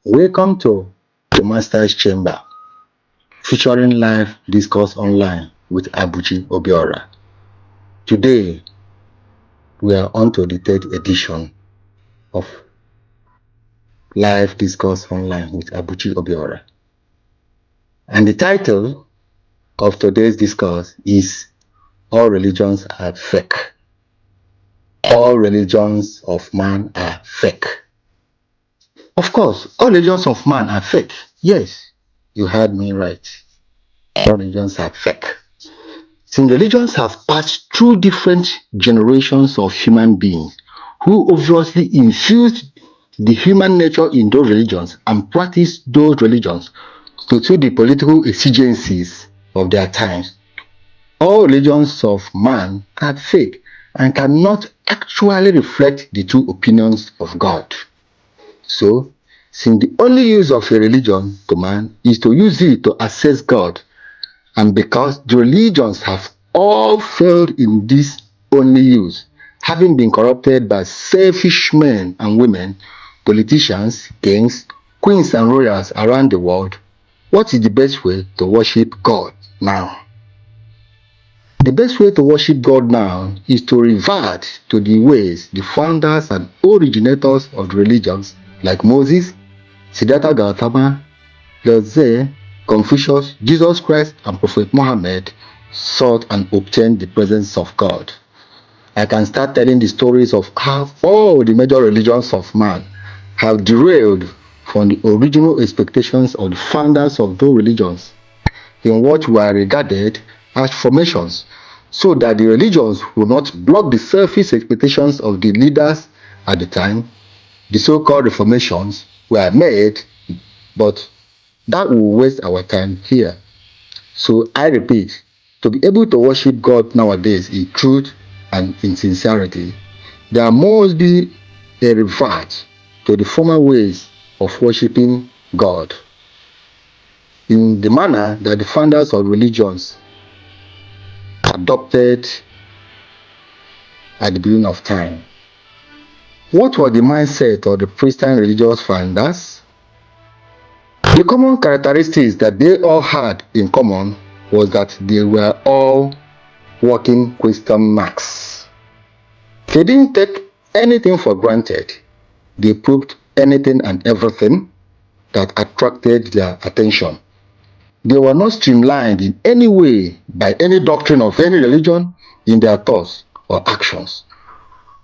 Welcome to the Master's Chamber, featuring live discourse online with Abuchi Obiora. Today, we are on to the third edition of live discourse online with Abuchi Obiora. And the title of today's discourse is All Religions Are Fake. All religions of man are fake. Of course, all religions of man are fake. Yes, you heard me right. All religions are fake. Since religions have passed through different generations of human beings who obviously infused the human nature in those religions and practiced those religions to suit the political exigencies of their times, all religions of man are fake and cannot actually reflect the true opinions of God. So, since the only use of a religion to man is to use it to access God, and because the religions have all failed in this only use, having been corrupted by selfish men and women, politicians, kings, queens, and royals around the world, what is the best way to worship God now? The best way to worship God now is to revert to the ways the founders and originators of the religions like Moses, Siddhartha Gautama, Lao-Tzu, Confucius, Jesus Christ, and Prophet Muhammad sought and obtained the presence of God. I can start telling the stories of how all the major religions of man have derailed from the original expectations of the founders of those religions in what were regarded as formations, so that the religions will not block the selfish expectations of the leaders at the time. The so-called reformations were made, but that will waste our time here. So I repeat, to be able to worship God nowadays in truth and in sincerity, there must be a revert to the former ways of worshiping God in the manner that the founders of religions adopted at the beginning of time. What was the mindset of the Christian religious founders? The common characteristics that they all had in common was that they were all working question marks. They didn't take anything for granted. They proved anything and everything that attracted their attention. They were not streamlined in any way by any doctrine of any religion in their thoughts or actions.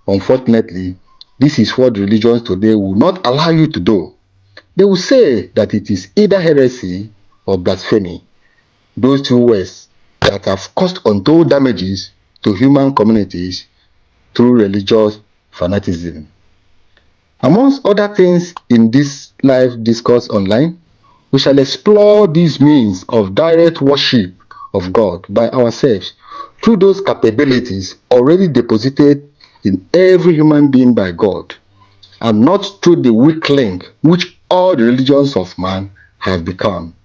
Unfortunately, this is what religions today will not allow you to do. They will say that it is either heresy or blasphemy, those two words that have caused untold damages to human communities through religious fanaticism. Amongst other things in this live discourse online, we shall explore these means of direct worship of God by ourselves through those capabilities already deposited in every human being by God, and not through the weak link which all the religions of man have become.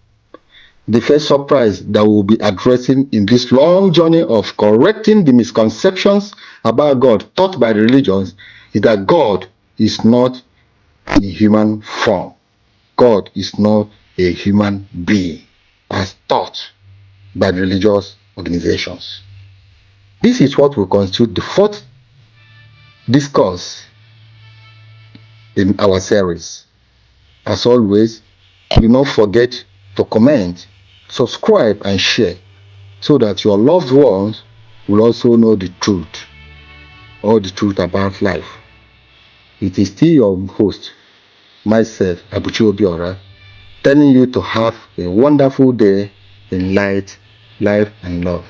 The first surprise that we'll be addressing in this long journey of correcting the misconceptions about God taught by the religions is that God is not in human form. God is not a human being as taught by the religious organizations. This is what will constitute the fourth discourse in our series. As always, do not forget to comment, subscribe, and share so that your loved ones will also know the truth, all the truth about life. It is still your host, myself, Abuchi Obiora, telling you to have a wonderful day in light, life, and love.